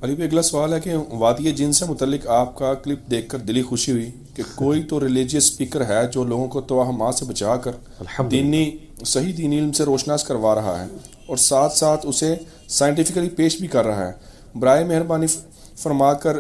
علی بھائی اگلا سوال ہے کہ وادی جن سے متعلق آپ کا کلپ دیکھ کر دلی خوشی ہوئی کہ کوئی تو ریلیجیس اسپیکر ہے جو لوگوں کو توہمات سے بچا کر صحیح دینی علم سے روشناس کروا رہا ہے اور ساتھ ساتھ اسے سائنٹیفکلی پیش بھی کر رہا ہے. برائے مہربانی فرما کر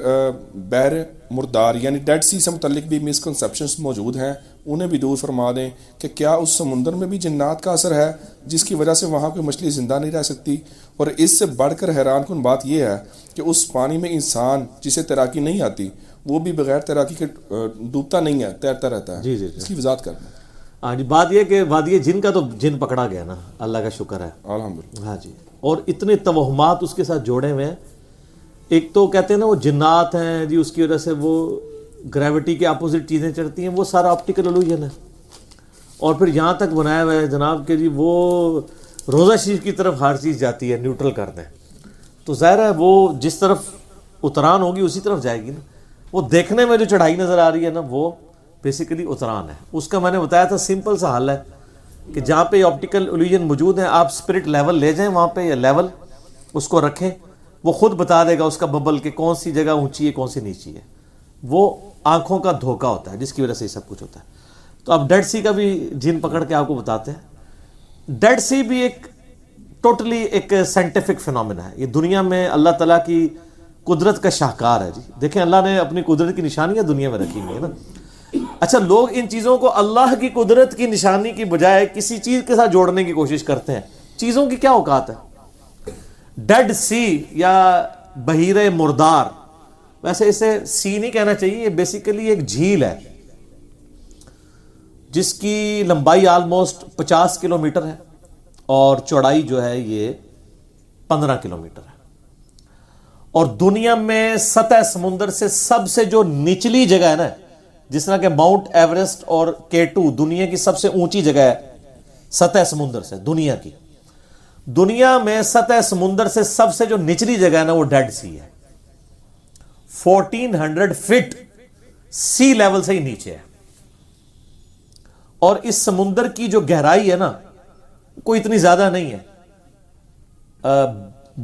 بحر مردار یعنی ڈیڈ سی سے متعلق بھی مسکنسیپشنز موجود ہیں, انہیں بھی دور فرما دیں کہ کیا اس سمندر میں بھی جنات کا اثر ہے جس کی وجہ سے وہاں کوئی مچھلی زندہ نہیں رہ سکتی, اور اس سے بڑھ کر حیران کن بات یہ ہے کہ اس پانی میں انسان جسے تیراکی نہیں آتی وہ بھی بغیر تیراکی کے ڈوبتا نہیں ہے, تیرتا رہتا ہے. جی اس کی وضاحت کر دیں. ہاں جی, بات یہ کہ وادی جن کا تو جن پکڑا گیا نا, اللہ کا شکر ہے الحمدللہ. ہاں جی, اور اتنے توہمات اس کے ساتھ جوڑے ہوئے ہیں. ایک تو کہتے ہیں نا وہ جنات ہیں جی, اس کی وجہ سے وہ گریوٹی کے اپوزٹ چیزیں چڑھتی ہیں, وہ سارا آپٹیکل الوژن ہے. اور پھر یہاں تک بنایا ہوا ہے جناب کہ جی وہ روزہ شریف کی طرف ہر چیز جاتی ہے نیوٹرل کر دیں, تو ظاہر ہے وہ جس طرف اتران ہوگی اسی طرف جائے گی نا. وہ دیکھنے میں جو چڑھائی نظر آ رہی ہے نا وہ بیسیکلی اتران ہے. اس کا میں نے بتایا تھا سمپل سا حل ہے کہ جہاں پہ آپٹیکل الوژن موجود ہیں آپ اسپرٹ لیول لے جائیں وہاں پہ, یا لیول اس کو رکھیں, وہ خود بتا دے گا اس کا ببل کہ کون سی جگہ اونچی ہے کون سی نیچی ہے. وہ آنکھوں کا دھوکہ ہوتا ہے جس کی وجہ سے یہ سب کچھ ہوتا ہے. تو اب ڈیڈ سی کا بھی جن پکڑ کے آپ کو بتاتے ہیں. ڈیڈ سی بھی ایک ٹوٹلی ایک سائنٹیفک فینومینا ہے. یہ دنیا میں اللہ تعالیٰ کی قدرت کا شاہکار ہے جی. دیکھیں اللہ نے اپنی قدرت کی نشانیاں دنیا میں رکھی ہوئی ہیں نا. اچھا, لوگ ان چیزوں کو اللہ کی قدرت کی نشانی کی بجائے کسی چیز کے ساتھ جوڑنے کی کوشش کرتے ہیں. چیزوں کی کیا اوقات ہے؟ ڈیڈ سی یا بحیرہ مردار, ویسے اسے سی نہیں کہنا چاہیے, یہ بیسیکلی ایک جھیل ہے جس کی لمبائی آلموسٹ 50 کلومیٹر ہے اور چوڑائی جو ہے یہ 15 کلومیٹر ہے. اور دنیا میں سطح سمندر سے سب سے جو نچلی جگہ ہے نا, جس طرح کہ ماؤنٹ ایوریسٹ اور K2 دنیا کی سب سے اونچی جگہ ہے سطح سمندر سے, دنیا میں سطح سمندر سے سب سے جو نچلی جگہ ہے نا وہ ڈیڈ سی ہے. 1400 فٹ سی لیول سے ہی نیچے ہے. اور اس سمندر کی جو گہرائی ہے نا کوئی اتنی زیادہ نہیں ہے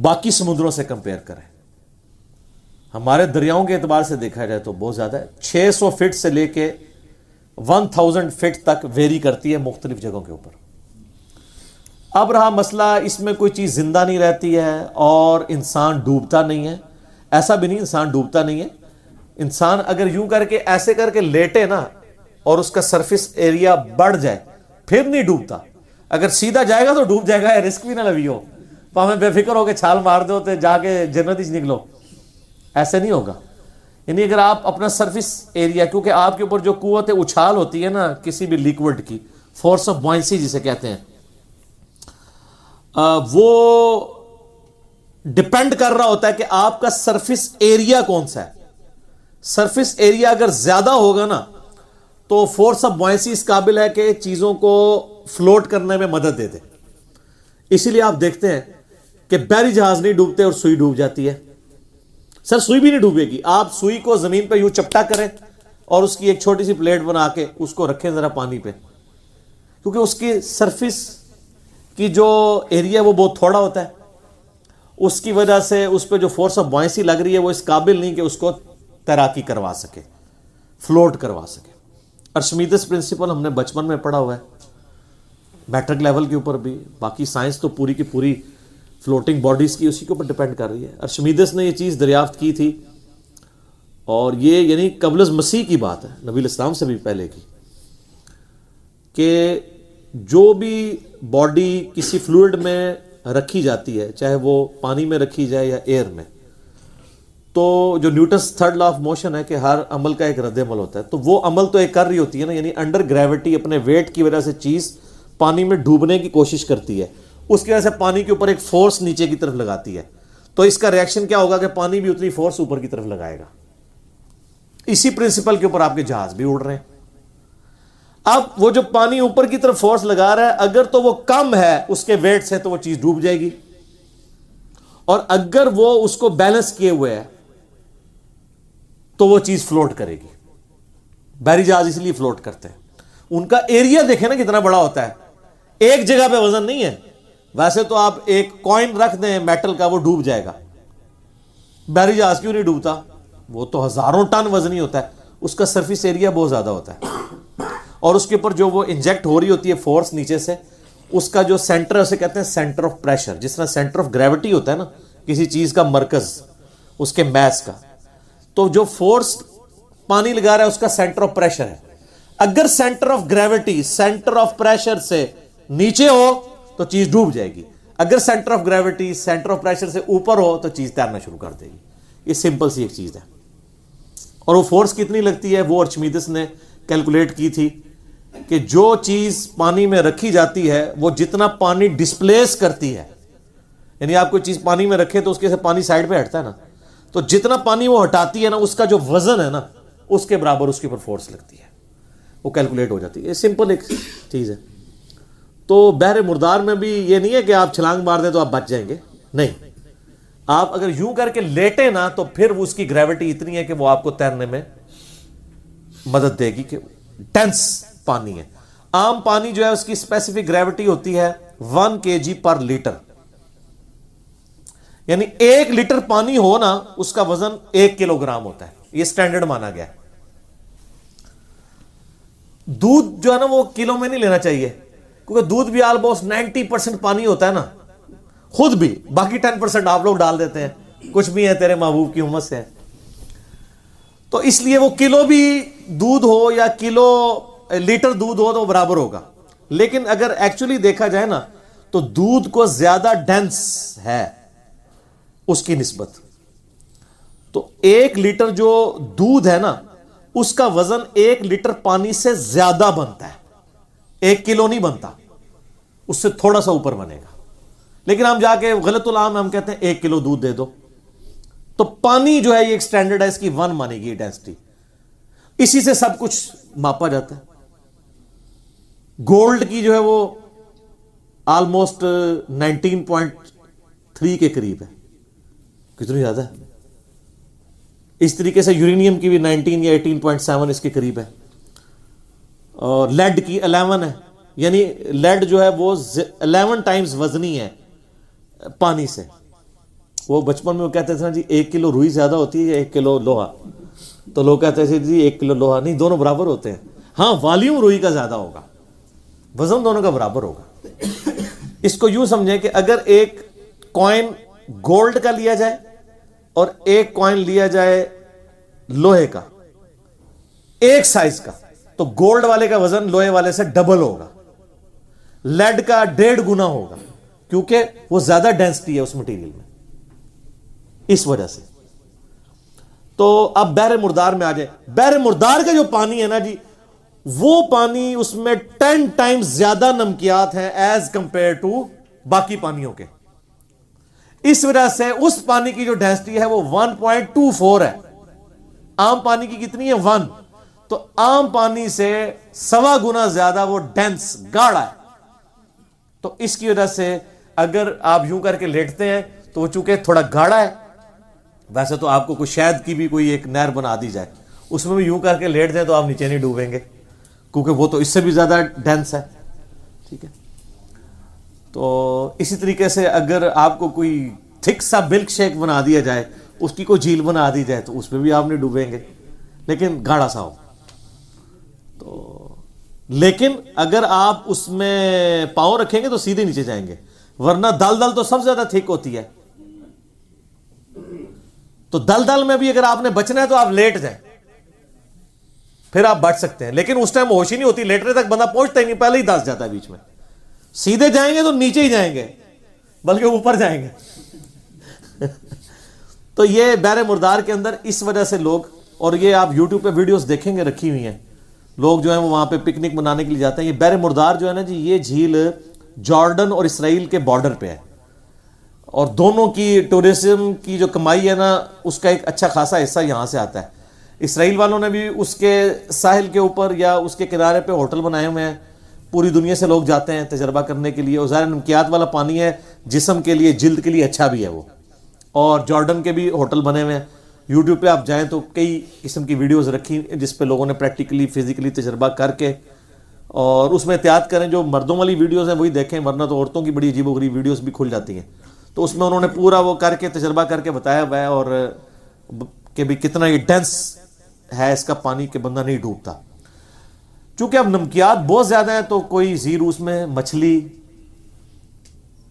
باقی سمندروں سے کمپیئر کریں. ہمارے دریاؤں کے اعتبار سے دیکھا جائے تو بہت زیادہ ہے. 600 فٹ سے لے کے 1000 فٹ تک ویری کرتی ہے مختلف جگہوں کے اوپر. اب رہا مسئلہ اس میں کوئی چیز زندہ نہیں رہتی ہے اور انسان ڈوبتا نہیں ہے. ایسا بھی نہیں انسان ڈوبتا نہیں ہے. انسان اگر یوں کر کے ایسے کر کے لیٹے نا اور اس کا سرفیس ایریا بڑھ جائے پھر نہیں ڈوبتا. اگر سیدھا جائے گا تو ڈوب جائے گا, رسک بھی نہ لویو, تو ہمیں بے فکر ہو کے چھال مار دو تو جا کے جنت ہی نکلو. ایسے نہیں ہوگا. یعنی اگر آپ اپنا سرفیس ایریا, کیونکہ آپ کے اوپر جو قوت اچھال ہوتی ہے نا کسی بھی لیکوڈ کی, فورس آف بوائنسی جسے کہتے ہیں, وہ ڈپینڈ کر رہا ہوتا ہے کہ آپ کا سرفیس ایریا کون سا ہے. سرفیس ایریا اگر زیادہ ہوگا نا تو فورس آف بوائنسی اس قابل ہے کہ چیزوں کو فلوٹ کرنے میں مدد دے دے. اسی لیے آپ دیکھتے ہیں کہ بحری جہاز نہیں ڈوبتے اور سوئی ڈوب جاتی ہے. سر سوئی بھی نہیں ڈوبے گی. آپ سوئی کو زمین پہ یوں چپٹا کریں اور اس کی ایک چھوٹی سی پلیٹ بنا کے اس کو رکھیں ذرا پانی پہ, کیونکہ اس کی سرفیس کی جو ایریا وہ بہت تھوڑا ہوتا ہے. اس کی وجہ سے اس پہ جو فورس آف بوائنسی لگ رہی ہے وہ اس قابل نہیں کہ اس کو تیراکی کروا سکے, فلوٹ کروا سکے. ارشمیدس پرنسپل ہم نے بچپن میں پڑھا ہوا ہے, میٹرک لیول کے اوپر بھی. باقی سائنس تو پوری کی پوری فلوٹنگ باڈیز کی اسی کے اوپر ڈیپینڈ کر رہی ہے. ارشمیدس نے یہ چیز دریافت کی تھی اور یہ یعنی قبل از مسیح کی بات ہے, نبی الاسلام سے بھی پہلے کی, کہ جو بھی باڈی کسی فلوئڈ میں رکھی جاتی ہے, چاہے وہ پانی میں رکھی جائے یا ایئر میں, تو جو Newton's third law of motion ہے کہ ہر عمل کا ایک رد عمل ہوتا ہے, تو وہ عمل تو ایک کر رہی ہوتی ہے نا, یعنی انڈر گریوٹی اپنے ویٹ کی وجہ سے چیز پانی میں ڈوبنے کی کوشش کرتی ہے. اس کی وجہ سے پانی کے اوپر ایک فورس نیچے کی طرف لگاتی ہے, تو اس کا ریاکشن کیا ہوگا کہ پانی بھی اتنی فورس اوپر کی طرف لگائے گا. اسی پرنسپل کے اوپر آپ کے جہاز بھی اڑ رہے ہیں. اب وہ جو پانی اوپر کی طرف فورس لگا رہا ہے اگر تو وہ کم ہے اس کے ویٹ سے تو وہ چیز ڈوب جائے گی, اور اگر وہ اس کو بیلنس کیے ہوئے ہے تو وہ چیز فلوٹ کرے گی. بحری جہاز اس لیے فلوٹ کرتے ہیں, ان کا ایریا دیکھیں نا کتنا بڑا ہوتا ہے, ایک جگہ پہ وزن نہیں ہے. ویسے تو آپ ایک کوائن رکھ دیں میٹل کا وہ ڈوب جائے گا, بحری جہاز کیوں نہیں ڈوبتا؟ وہ تو ہزاروں ٹن وزنی ہوتا ہے، اس کا سرفیس ایریا بہت زیادہ ہوتا ہے، اور اس کے اوپر جو وہ انجیکٹ ہو رہی ہوتی ہے فورس نیچے سے، اس کا جو سینٹر ہے اسے کہتے ہیں سینٹر آف پریشر. جس طرح سینٹر آف گریوٹی ہوتا ہے نا کسی چیز کا مرکز اس کے میس کا، تو جو فورس پانی لگا رہا ہے اس کا سینٹر آف پریشر ہے. اگر centre of gravity centre of pressure سے نیچے ہو تو چیز ڈوب جائے گی، اگر centre of gravity centre of pressure سے اوپر ہو تو چیز تیرنا شروع کر دے گی. یہ سمپل سی ایک چیز ہے. اور وہ فورس کتنی لگتی ہے وہ ارچمیدس نے کیلکولیٹ کی تھی کہ جو چیز پانی میں رکھی جاتی ہے وہ جتنا پانی ڈسپلیس کرتی ہے، یعنی آپ کوئی چیز پانی میں رکھے تو اس کے سے پانی سائڈ پہ ہٹتا ہے نا، تو جتنا پانی وہ ہٹاتی ہے نا اس کا جو وزن ہے نا اس کے برابر اس کے اوپر فورس لگتی ہے، وہ کیلکولیٹ ہو جاتی ہے. یہ سمپل ایک چیز ہے. تو بحر مردار میں بھی یہ نہیں ہے کہ آپ چھلانگ مار دیں تو آپ بچ جائیں گے، نہیں. آپ اگر یوں کر کے لیٹے نا تو پھر اس کی گریوٹی اتنی ہے کہ وہ آپ کو تیرنے میں مدد دے گی، کہ ڈینس پانی ہے. عام پانی جو ہے اس کی اسپیسیفک گریوٹی ہوتی ہے 1 kg پر لیٹر، یعنی 1 لیٹر پانی ہو نا اس کا وزن 1 کلو گرام ہوتا ہے. یہ سٹینڈرڈ مانا گیا ہے. دودھ جو ہے نا وہ کلو میں نہیں لینا چاہیے، کیونکہ دودھ بھی آلموسٹ 90% پانی ہوتا ہے نا، خود بھی، باقی 10% آپ لوگ ڈال دیتے ہیں، کچھ بھی ہے تیرے محبوب کی امت سے. تو اس لیے وہ کلو بھی دودھ ہو یا کلو لیٹر دودھ ہو تو برابر ہوگا. لیکن اگر ایکچولی دیکھا جائے نا تو دودھ کو زیادہ ڈینس ہے اس کی نسبت. تو 1 لیٹر جو دودھ ہے نا اس کا وزن 1 لیٹر پانی سے زیادہ بنتا ہے، 1 کلو نہیں بنتا، اس سے تھوڑا سا اوپر بنے گا. لیکن ہم جا کے غلط العام ہم کہتے ہیں 1 کلو دودھ دے دو، تو پانی جو ہے یہ ایک سٹینڈرڈ ہے، اس کی 1 مانے گی ڈینسٹی. اسی سے سب کچھ ماپا جاتا ہے. گولڈ کی جو ہے وہ آلموسٹ 19.3 کے قریب ہے، کتنی زیادہ ہے. اس طریقے سے یورینیم کی بھی 19 یا 18.7 اس کے قریب ہے. اور لیڈ کی 11 ہے، یعنی لیڈ جو ہے وہ 11 ٹائمز وزنی ہے پانی سے. وہ بچپن میں وہ کہتے تھے نا جی 1 کلو روئی زیادہ ہوتی ہے یا 1 کلو لوہا، تو لوگ کہتے تھے جی 1 کلو لوہا نہیں، دونوں برابر ہوتے ہیں. ہاں والیوم روئی کا زیادہ ہوگا، وزن دونوں کا برابر ہوگا. اس کو یوں سمجھیں کہ اگر ایک کوائن گولڈ کا لیا جائے اور ایک کوائن لیا جائے لوہے کا ایک سائز کا، تو گولڈ والے کا وزن لوہے والے سے ڈبل ہوگا، لیڈ کا 1.5 گنا ہوگا، کیونکہ وہ زیادہ ڈینسٹی ہے اس مٹیریل میں، اس وجہ سے. تو اب بحر مردار میں آ جائے. بحر مردار کا جو پانی ہے نا جی وہ پانی اس میں 10 ٹائمز زیادہ نمکیات ہیں ایز کمپیئر ٹو باقی پانیوں کے. اس وجہ سے اس پانی کی جو ڈینسٹی ہے وہ 1.24 ہے. عام پانی کی کتنی ہے 1، تو عام پانی سے 1.25 گنا زیادہ وہ ڈینس گاڑا ہے. تو اس کی وجہ سے اگر آپ یوں کر کے لیٹتے ہیں تو وہ چونکہ تھوڑا گاڑا ہے، ویسے تو آپ کو کوئی شہد کی بھی کوئی ایک نہر بنا دی جائے اس میں بھی یوں کر کے لیٹ دیں تو آپ نیچے نہیں ڈوبیں گے، کیونکہ وہ تو اس سے بھی زیادہ ڈینس ہے. ٹھیک ہے. تو اسی طریقے سے اگر آپ کو کوئی تھک سا ملک شیک بنا دیا جائے، اس کی کوئی جھیل بنا دی جائے تو اس میں بھی آپ نہیں ڈوبیں گے، لیکن گاڑا سا ہو. تو لیکن اگر آپ اس میں پاؤں رکھیں گے تو سیدھے نیچے جائیں گے، ورنہ دل تو سب سے زیادہ تھک ہوتی ہے. تو دل میں بھی اگر آپ نے بچنا ہے تو آپ لیٹ جائیں، پھر آپ بچ سکتے ہیں. لیکن اس ٹائم ہوش ہی نہیں ہوتی، لیٹرے تک بندہ پہنچتا ہی نہیں، پہلے ہی دس جاتا ہے بیچ میں. سیدھے جائیں گے تو نیچے ہی جائیں گے، بلکہ اوپر جائیں گے. تو یہ بحر مردار کے اندر اس وجہ سے لوگ، اور یہ آپ یوٹیوب پہ ویڈیوز دیکھیں گے رکھی ہوئی ہیں، لوگ جو ہیں وہ وہاں پہ پکنک منانے کے لیے جاتے ہیں. یہ بحر مردار جو ہے نا جی یہ جھیل جارڈن اور اسرائیل کے بارڈر پہ ہے، اور دونوں کی ٹورزم کی جو کمائی ہے نا اس کا ایک اچھا خاصا حصہ یہاں سے آتا ہے. اسرائیل والوں نے بھی اس کے ساحل کے اوپر یا اس کے کنارے پہ ہوٹل بنائے ہوئے ہیں، پوری دنیا سے لوگ جاتے ہیں تجربہ کرنے کے لیے. اور ظاہر نمکیات والا پانی ہے، جسم کے لیے جلد کے لیے اچھا بھی ہے وہ. اور جارڈن کے بھی ہوٹل بنے ہوئے ہیں. یوٹیوب پہ آپ جائیں تو کئی قسم کی ویڈیوز رکھی جس پہ لوگوں نے پریکٹیکلی فزیکلی تجربہ کر کے، اور اس میں احتیاط کریں جو مردوں والی ویڈیوز ہیں وہی دیکھیں، ورنہ تو عورتوں کی بڑی عجیب و غریب ویڈیوز بھی کھل جاتی ہیں. تو اس میں انہوں نے پورا وہ کر کے تجربہ کر کے بتایا ہوا ہے، اور کہ بھی کتنا یہ ڈینس ہے اس کا پانی کہ بندہ نہیں ڈوبتا. چونکہ اب نمکیات بہت زیادہ ہیں تو کوئی زیر اس میں مچھلی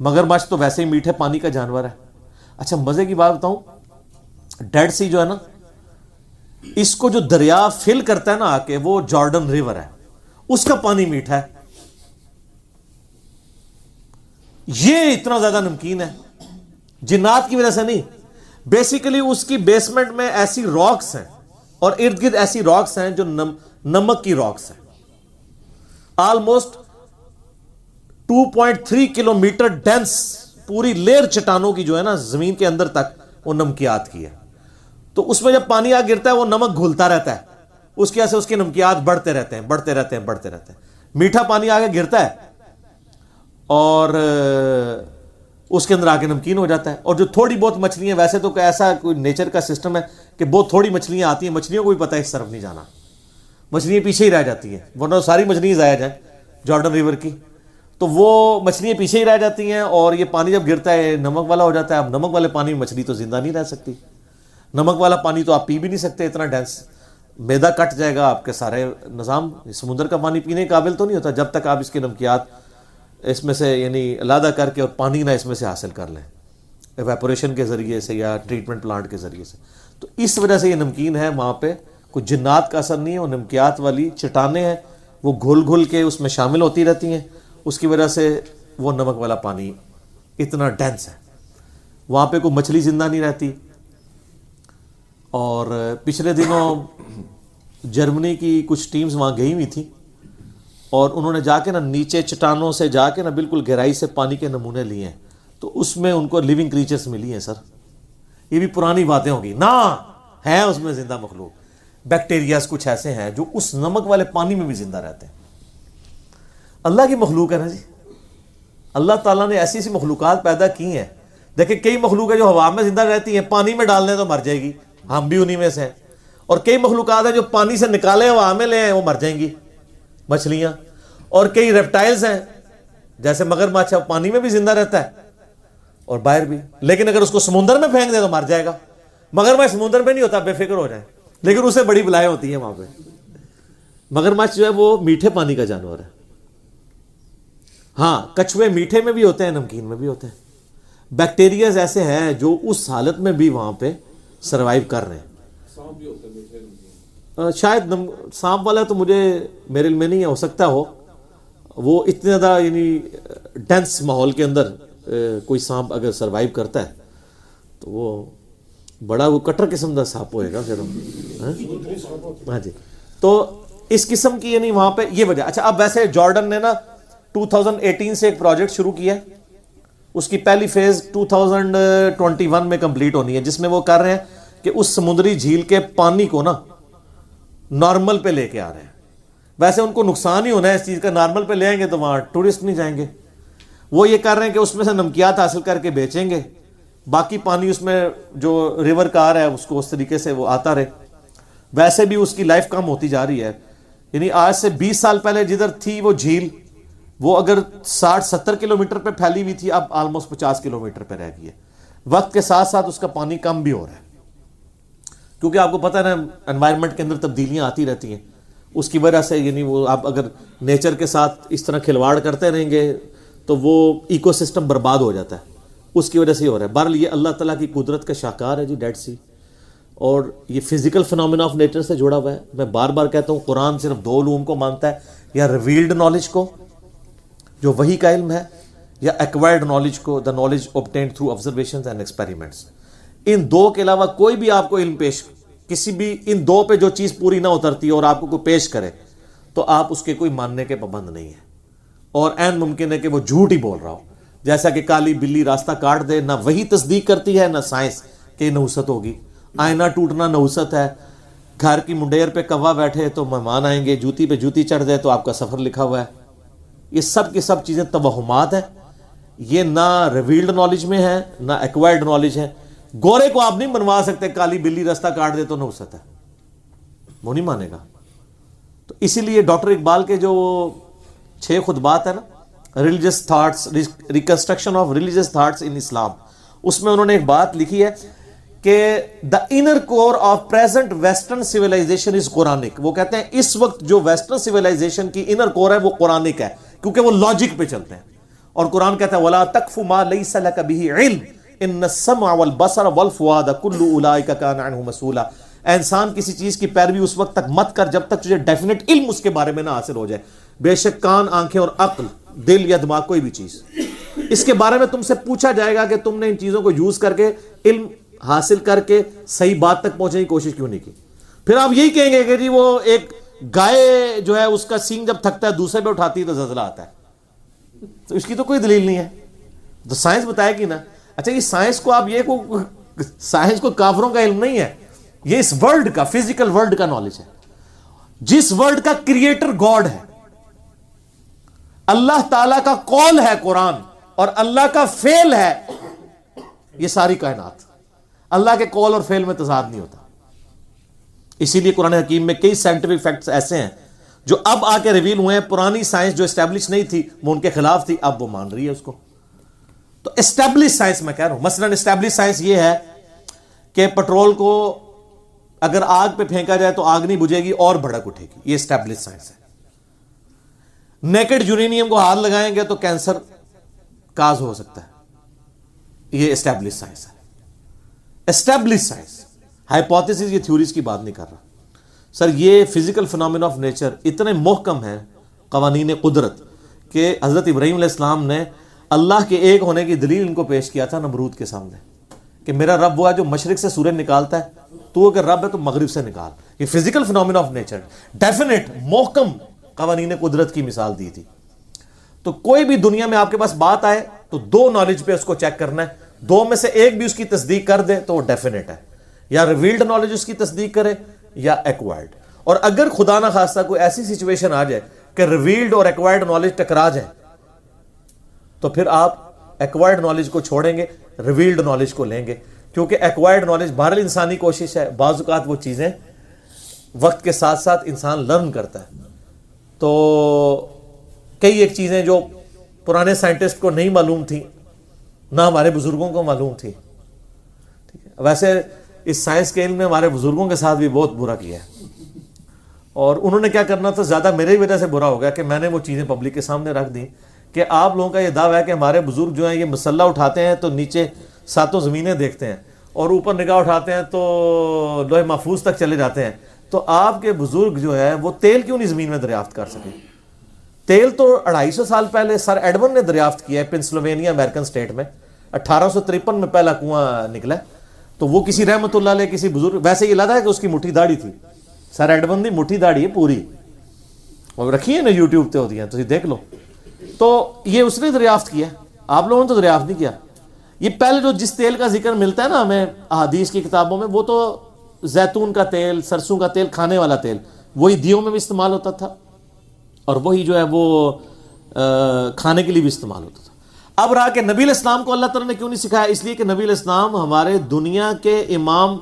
مگرمچھ تو ویسے ہی میٹھے پانی کا جانور ہے. اچھا مزے کی بات بتاؤں, ڈیڈ سی جو ہے نا, اس کو جو دریا فل کرتا ہے نا آ کے, وہ جارڈن ریور ہے, اس کا پانی میٹھا ہے. یہ اتنا زیادہ نمکین ہے, جنات کی وجہ سے نہیں, بیسیکلی اس کی بیسمنٹ میں ایسی راکس ہیں اور ارد گرد ایسی راکس ہیں جو نمک کی راکس ہیں. آلموسٹ 2.3 کلومیٹر ڈینس پوری لیر چٹانوں کی جو ہے نا زمین کے اندر تک وہ نمکیات کی ہے. تو اس میں جب پانی آ گرتا ہے وہ نمک گھلتا رہتا ہے, اس کی وجہ سے اس کے نمکیات بڑھتے رہتے ہیں. میٹھا پانی آگے گرتا ہے اور اس کے اندر آگے نمکین ہو جاتا ہے. اور جو تھوڑی بہت مچھلیاں, ویسے تو ایسا کوئی نیچر کا سسٹم ہے کہ بہت تھوڑی مچھلیاں آتی ہیں, مچھلیوں کو بھی پتہ ہے اس طرف نہیں جانا, مچھلیاں پیچھے ہی رہ جاتی ہیں, ورنہ ساری مچھلیاں ضائع جائیں جارڈن ریور کی, تو وہ مچھلیاں پیچھے ہی رہ جاتی ہیں. اور یہ پانی جب گرتا ہے نمک والا ہو جاتا ہے. اب نمک والے پانی میں مچھلی تو زندہ نہیں رہ سکتی, نمک والا پانی تو آپ پی بھی نہیں سکتے, اتنا ڈینس, میدا کٹ جائے گا آپ کے سارے نظام. سمندر کا پانی پینے کے قابل تو نہیں ہوتا جب تک آپ اس کے نمکیات اس میں سے یعنی علیحدہ کر کے اور پانی نہ اس میں سے حاصل کر لیں ایویپوریشن کے ذریعے سے یا ٹریٹمنٹ پلانٹ کے ذریعے سے. تو اس وجہ سے یہ نمکین ہے. وہاں پہ کوئی جنات کا اثر نہیں ہے, وہ نمکیات والی چٹانیں ہیں, وہ گھل گھل کے اس میں شامل ہوتی رہتی ہیں, اس کی وجہ سے وہ نمک والا پانی اتنا ڈینس ہے. وہاں پہ کوئی مچھلی زندہ نہیں رہتی. اور پچھلے دنوں جرمنی کی کچھ ٹیمز وہاں گئی ہوئی تھیں اور انہوں نے جا کے نا نیچے چٹانوں سے جا کے نا بالکل گہرائی سے پانی کے نمونے لیے ہیں, تو اس میں ان کو لیونگ کریچرز ملی ہیں. سر یہ بھی پرانی باتیں ہوگی نا, ہیں اس میں زندہ مخلوق, بیکٹیریاز کچھ ایسے ہیں جو اس نمک والے پانی میں بھی زندہ رہتے ہیں. اللہ کی مخلوق ہے نا جی, اللہ تعالیٰ نے ایسی ایسی مخلوقات پیدا کی ہیں. دیکھیں کئی مخلوق ہے جو ہوا میں زندہ رہتی ہیں, پانی میں ڈالنے تو مر جائے گی, ہم بھی انہی میں سے ہیں. اور کئی مخلوقات ہیں جو پانی سے نکالے ہوا میں لے ہیں, وہ مر جائیں گی, مچھلیاں. اور کئی ریپٹائلز ہیں جیسے مگرمچھ ہے, پانی میں بھی زندہ رہتا ہے اور باہر بھی, لیکن اگر اس کو سمندر میں پھینک دے تو مر جائے گا. مگرمچھ سمندر میں نہیں ہوتا, بے فکر ہو جائے, لیکن اسے بڑی بلائیں ہوتی ہیں وہاں پہ. مگرمچھ جو ہے وہ میٹھے پانی کا جانور ہے. ہاں کچھوے میٹھے میں بھی ہوتے ہیں, نمکین میں بھی ہوتے ہیں. بیکٹیریاز ایسے ہیں جو اس حالت میں بھی وہاں پہ سروائیو کر رہے ہیں. شاید سانپ والا تو مجھے میرے علم میں نہیں ہے, ہو سکتا ہو, وہ اتنے زیادہ یعنی ڈینس ماحول کے اندر کوئی سانپ اگر سروائیو کرتا ہے تو وہ بڑا وہ کٹر قسم کا سانپ ہوئے گا پھر. ہاں جی, تو اس قسم کی یعنی وہاں پہ یہ وجہ. اچھا اب ویسے جارڈن نے نا 2018 سے ایک پروجیکٹ شروع کیا, اس کی پہلی فیز 2021 میں کمپلیٹ ہونی ہے, جس میں وہ کر رہے ہیں کہ اس سمندری جھیل کے پانی کو نا نارمل پہ لے کے آ رہے ہیں. ویسے ان کو نقصان ہی ہونا ہے اس چیز کا, نارمل پہ لے آئیں گے تو وہاں ٹورسٹ نہیں جائیں گے. وہ یہ کر رہے ہیں کہ اس میں سے نمکیات حاصل کر کے بیچیں گے, باقی پانی اس میں جو ریور کا آ رہا ہے اس کو اس طریقے سے وہ آتا رہے. ویسے بھی اس کی لائف کم ہوتی جا رہی ہے, یعنی آج سے 20 سال پہلے جدھر تھی وہ جھیل, وہ اگر 60-70 کلومیٹر پہ پھیلی ہوئی تھی, اب آلموسٹ 50 کلومیٹر پہ رہ گئی ہے. وقت کے ساتھ ساتھ اس کا پانی کم بھی ہو رہا ہے, کیونکہ آپ کو پتہ ہے نا انوائرمنٹ کے اندر تبدیلیاں آتی رہتی ہیں. اس کی وجہ سے یعنی وہ آپ اگر نیچر کے ساتھ اس طرح کھلواڑ کرتے رہیں گے تو وہ ایکو سسٹم برباد ہو جاتا ہے, اس کی وجہ سے ہی ہو رہا ہے. بہرحال یہ اللہ تعالیٰ کی قدرت کا شاہکار ہے جی ڈیڈ سی, اور یہ فزیکل فنومینا آف نیچر سے جڑا ہوا ہے. میں بار بار کہتا ہوں قرآن صرف 2 علوم کو مانتا ہے, یا ریویلڈ نالج کو جو وحی کا علم ہے, یا ایکوائرڈ نالج کو, the knowledge obtained through observations and experiments. ان 2 کے علاوہ کوئی بھی آپ کو علم پیش, کسی بھی ان 2 پہ جو چیز پوری نہ اترتی اور آپ کو کوئی پیش کرے تو آپ اس کے کوئی ماننے کے پابند نہیں ہے. اور عین ممکن ہے کہ وہ جھوٹ ہی بول رہا ہو, جیسا کہ کالی بلی راستہ کاٹ دے, نہ وہی تصدیق کرتی ہے نہ سائنس کہ نحوست ہوگی. آئینہ ٹوٹنا نحوست ہے, گھر کی منڈیر پہ کوا بیٹھے تو مہمان آئیں گے, جوتی پہ جوتی چڑھ جائے تو آپ کا سفر لکھا ہوا ہے. یہ سب کی سب چیزیں توہمات ہیں, یہ نہ ریویلڈ نالج میں ہے نہ ایکوائرڈ نالج ہے. گورے کو آپ نہیں منوا سکتے کالی بلی راستہ کاٹ دے تو نحوست ہے, وہ نہیں مانے گا. تو اسی لیے ڈاکٹر اقبال کے جو 6 خطبات ہیں نا, religious thoughts, reconstruction of religious thoughts in Islam, اس میں انہوں نے ایک بات لکھی ہے کہ the inner core of present western civilization is Quranic. وہ کہتے ہیں اس وقت جو ویسٹرن سویلائزیشن کی انر کور ہے وہ قرآنک ہے, کیونکہ وہ لاجک پہ چلتے ہیں. اور قرآن کہتا ہے وَلَا تَقْفُ مَا لَيْسَ لَكَ بِهِ عِلْمٌ إِنَّ السَّمْعَ وَالْبَصَرَ وَالْفُؤَادَ كُلُّ أُولَٰئِكَ كَانَ عَنْهُ مسؤولا. اے انسان کسی چیز کی پیروی اس وقت تک مت کر جب تک تجھے ڈیفینیٹ علم اس کے بارے میں نہ حاصل ہو جائے. بے شک کان, آنکھیں اور عقل, دل یا دماغ, کوئی بھی چیز, اس کے بارے میں تم سے پوچھا جائے گا کہ تم نے ان چیزوں کو یوز کر کے علم حاصل کر کے صحیح بات تک پہنچنے کی کوشش کیوں نہیں کی. پھر آپ یہی کہیں گے کہ جی وہ ایک گائے جو ہے اس کا سینگ جب تھکتا ہے دوسرے پہ اٹھاتی ہے تو زلزلہ آتا ہے, تو اس کی تو کوئی دلیل نہیں ہے, تو سائنس بتائے گی نا. اچھا یہ سائنس کو آپ سائنس کو کافروں کا علم نہیں ہے, یہ اس ورلڈ کا, فزیکل ورلڈ کا نالج ہے, جس ورلڈ کا کریٹر گاڈ ہے, اللہ تعالیٰ کا قول ہے قرآن, اور اللہ کا فعل ہے یہ ساری کائنات. اللہ کے قول اور فعل میں تضاد نہیں ہوتا. اسی لیے قرآن حکیم میں کئی سائنٹیفک فیکٹس ایسے ہیں جو اب آ کے ریویل ہوئے ہیں. پرانی سائنس جو اسٹیبلش نہیں تھی وہ ان کے خلاف تھی, اب وہ مان رہی ہے اس کو. تو اسٹیبلش سائنس میں کہہ رہا ہوں, مثلا اسٹیبلش سائنس یہ ہے کہ پٹرول کو اگر آگ پہ پھینکا جائے تو آگ نہیں بجھے گی اور بھڑک اٹھے گی, یہ اسٹیبلش سائنس ہے. نیکڈ یورینیم کو ہاتھ لگائیں گے تو کینسر کاز ہو سکتا ہے, یہ اسٹیبلش سائنس ہے. اسٹیبلش سائنس, ہائپوتھیسز, یہ تھیوریز کی بات نہیں کر رہا سر. یہ فزیکل فنامنا آف نیچر اتنے محکم ہیں قوانین قدرت کہ حضرت ابراہیم علیہ السلام نے اللہ کے ایک ہونے کی دلیل ان کو پیش کیا تھا نمرود کے سامنے, کہ میرا رب وہ ہے جو مشرق سے سورج نکالتا ہے, تو اگر رب ہے تو مغرب سے نکال. یہ physical phenomena of nature, definite محکم قوانین قدرت کی مثال دی تھی. تو کوئی بھی دنیا میں آپ کے پاس بات آئے تو دو نالج پہ اس کو چیک کرنا ہے, دو میں سے ایک بھی اس کی تصدیق کر دے تو وہ ڈیفینیٹ ہے, یا ریویلڈ نالج اس کی تصدیق کرے یا ایکوائرڈ. اور اگر خدا نہ خواستہ کوئی ایسی سچویشن آ جائے کہ ریویلڈ اور ایکوائرڈ نالج ٹکرا جائے تو پھر آپ ایکوائرڈ نالج کو چھوڑیں گے, ریویلڈ نالج کو لیں گے, کیونکہ ایکوائرڈ نالج بہرحال انسانی کوشش ہے, بعض اوقات وہ چیزیں وقت کے ساتھ ساتھ انسان لرن کرتا ہے. تو کئی ایک چیزیں جو پرانے سائنٹسٹ کو نہیں معلوم تھیں نہ ہمارے بزرگوں کو معلوم تھی. ویسے اس سائنس کے علم میں ہمارے بزرگوں کے ساتھ بھی بہت برا کیا ہے, اور انہوں نے کیا کرنا تھا, زیادہ میرے وجہ سے برا ہو گیا کہ میں نے وہ چیزیں پبلک کے سامنے رکھ دیں کہ آپ لوگوں کا یہ دعویٰ ہے کہ ہمارے بزرگ جو ہیں یہ مسلح اٹھاتے ہیں تو نیچے ساتوں زمینیں دیکھتے ہیں, اور اوپر نگاہ اٹھاتے ہیں تو لوح محفوظ تک چلے جاتے ہیں. تو آپ کے بزرگ جو ہے وہ تیل کیوں نہیں زمین میں دریافت کر سکے؟ تیل تو 250 سال پہلے سر ایڈون نے دریافت کیا ہے پنسلوینیا امریکن سٹیٹ میں, 1853 میں پہلا کنواں نکلا. تو وہ کسی رحمت اللہ علیہ کسی بزرگ, ویسے یہ لگا ہے کہ اس کی مٹھی داڑھی تھی, سر ایڈون دی مٹھی داڑھی ہے پوری, اور رکھی ہے نا یوٹیوب پہ ہوتی ہیں تو دیکھ لو. تو یہ اس نے دریافت کیا, آپ لوگوں نے تو دریافت نہیں کیا. یہ پہلے جو جس تیل کا ذکر ملتا ہے نا ہمیں احادیث کی کتابوں میں, وہ تو زیتون کا تیل, سرسوں کا تیل, کھانے والا تیل, وہی دیوں میں بھی استعمال ہوتا تھا, اور وہی جو ہے وہ کھانے کے لیے بھی استعمال ہوتا تھا. اب رہا کہ نبی علیہ السلام کو اللہ تعالیٰ نے کیوں نہیں سکھایا, اس لیے کہ نبی علیہ السلام ہمارے دنیا کے امام,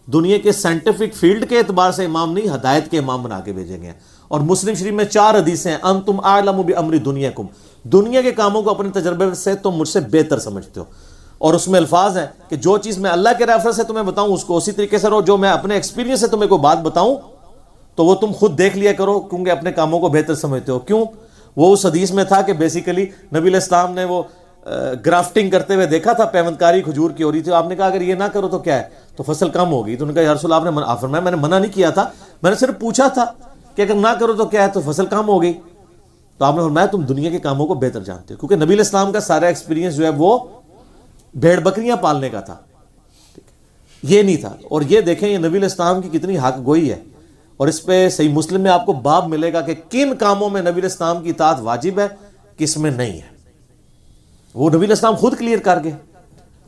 دنیا کے سائنٹیفک فیلڈ کے اعتبار سے امام نہیں, ہدایت کے امام بنا کے بھیجے گئے. اور مسلم شریف میں 4 حدیثیں ہیں, انتم اعلم بامر دنیاکم, دنیا کے کاموں کو اپنے تجربے سے تم مجھ سے بہتر سمجھتے ہو. اور اس میں الفاظ ہیں کہ جو چیز میں اللہ کے ریفرنس سے تمہیں بتاؤں اس کو اسی طریقے سے رہو, جو میں اپنے ایکسپیرینس سے تمہیں کوئی بات بتاؤں تو وہ تم خود دیکھ لیا کرو, کیونکہ اپنے کاموں کو بہتر سمجھتے ہو. کیوں؟ وہ اس حدیث میں تھا کہ بیسیکلی نبی علیہ السلام نے وہ گرافٹنگ کرتے ہوئے دیکھا تھا, پیوندکاری کھجور کی ہو رہی تھی. آپ نے کہا اگر یہ نہ کرو تو کیا ہے, تو فصل کم ہوگی. تو انہوں نے کہا یا رسول اللہ, آپ نے فرمایا میں نے منع نہیں کیا تھا, میں نے صرف پوچھا تھا کہ اگر نہ کرو تو کیا ہے, تو فصل کم ہوگی. تو آپ نے فرمایا تم دنیا کے کاموں کو بہتر جانتے ہو, کیونکہ نبی علیہ السلام کا سارا ایکسپیرینس جو ہے وہ بھیڑ بکریاں پالنے کا تھا, یہ نہیں تھا. اور یہ دیکھیں یہ نبی علیہ السلام کی کتنی حق گوئی ہے, اور اس پہ صحیح مسلم میں آپ کو باب ملے گا کہ کن کاموں میں نبی علیہ السلام کی اطاعت واجب ہے, کس میں نہیں ہے. وہ نبی علیہ السلام خود کلیئر کر گئے.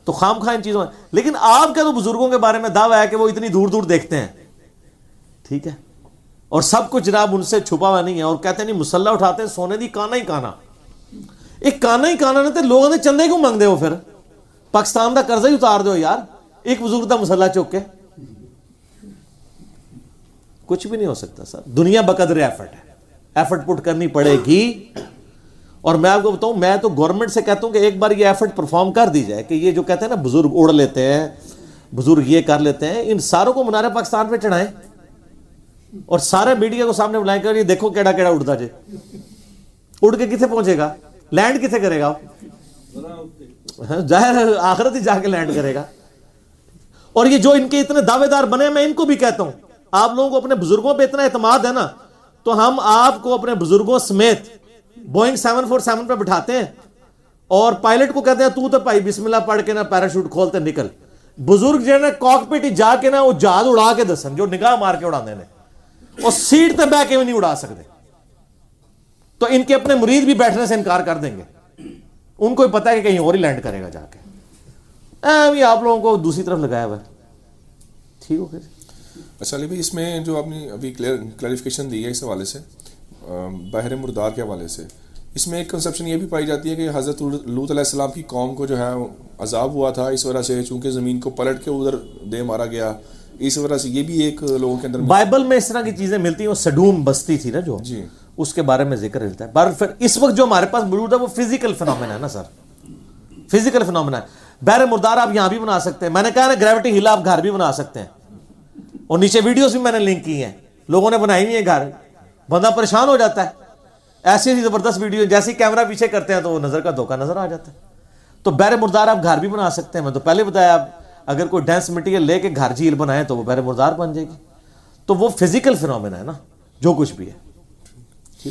تو خام خواہ ان چیزوں میں. لیکن آپ کا تو بزرگوں کے بارے میں دعویٰ ہے کہ وہ اتنی دور دور دیکھتے ہیں, ٹھیک ہے, اور سب کچھ جناب ان سے چھپا ہوا نہیں ہے, اور کہتے ہیں نہیں مسلح اٹھاتے ہیں سونے دی کانا ہی کانا. ایک کانا ہی کانا نہیں, لوگوں نے چندے کیوں مانگ دے ہو, پھر پاکستان دا قرضہ ہی اتار دو یار, ایک بزرگ دا مسلح چک کے. کچھ بھی نہیں ہو سکتا سر, دنیا بقدر ایفرٹ ہے, ایفرٹ پٹ کرنی پڑے گی. اور میں آپ کو بتاؤں, میں تو گورنمنٹ سے کہتا ہوں کہ ایک بار یہ ایفرٹ پرفارم کر دی جائے کہ یہ جو کہتے ہیں نا بزرگ اڑ لیتے ہیں, بزرگ یہ کر لیتے ہیں. ان ساروں کو منار پاکستان پہ چڑھائیں اور سارے میڈیا کو سامنے بلائیں کہ یہ دیکھو کیڑا کیڑا اڑتا جے. اڑ کے کتنے پہنچے گا؟ لینڈ کتنے کرے گا؟ ظاہر آخرت ہی جا کے لینڈ کرے گا. اور یہ جو ان کے اتنے دعوے دار بنے, میں ان کو بھی کہتا ہوں, آپ لوگوں کو اپنے بزرگوں پہ اتنا اعتماد ہے نا, تو ہم آپ کو اپنے بزرگوں سمیت بوئنگ 747 پہ بٹھاتے ہیں اور پائلٹ کو کہتے ہیں تو بھائی بسم اللہ پڑھ کے نا پیراشوٹ کھولتے نکل. بزرگ جو ہے نا کاکپٹ ہی جا کے نا وہ جہاز اڑا کے دسن, جو نگاہ مار کے اڑانے نے, اور سیٹ تے بیٹھ کے بھی نہیں اڑا سکتے. تو ان کے اپنے مرید بھی بیٹھنے سے انکار کر دیں گے, ان کو ہی پتا ہے کہ کہیں اور ہی لینڈ کرے گا جا کے. آپ لوگوں کو دوسری طرف لگایا ہوا ہے. ٹھیک ہو گیا. اچھا علی بھائی, اس میں جو آپ نے ابھی کلیریفیکیشن دی ہے اس حوالے سے بحر مردار کے حوالے سے, اس میں ایک کنسپشن یہ بھی پائی جاتی ہے کہ حضرت لوط علیہ السلام کی قوم کو جو ہے عذاب ہوا تھا اس وجہ سے, چونکہ زمین کو پلٹ کے ادھر دے مارا گیا, اس وجہ سے یہ بھی ایک لوگوں کے اندر بائبل میں اس طرح کی چیزیں ملتی ہیں. وہ سڈوم بستی تھی نا جو, جی, اس کے بارے میں ذکر ملتا ہے. پر پھر اس وقت جو ہمارے پاس موجود ہے وہ فزیکل فنومینا ہے نا سر, فزیکل فنومینا ہے. بحر مردار آپ یہاں بھی بنا سکتے ہیں. میں نے کہا نا گریوٹی ہل آپ گھر بھی بنا سکتے ہیں, اور نیچے ویڈیوز بھی میں نے لنک کی ہیں, لوگوں نے بنائی ہوئی ہیں گھر. بندہ پریشان ہو جاتا ہے, ایسی ایسی زبردست ویڈیو, جیسے ہی کیمرہ پیچھے کرتے ہیں تو وہ نظر کا دھوکہ نظر آ جاتا ہے. تو بحر مردار آپ گھر بھی بنا سکتے ہیں. میں تو پہلے بتایا, آپ اگر کوئی ڈینس مٹیریل لے کے گھر جھیل بنائیں تو وہ بحر مردار بن جائے گی. تو وہ فزیکل فنومینا ہے نا, جو کچھ بھی ہے.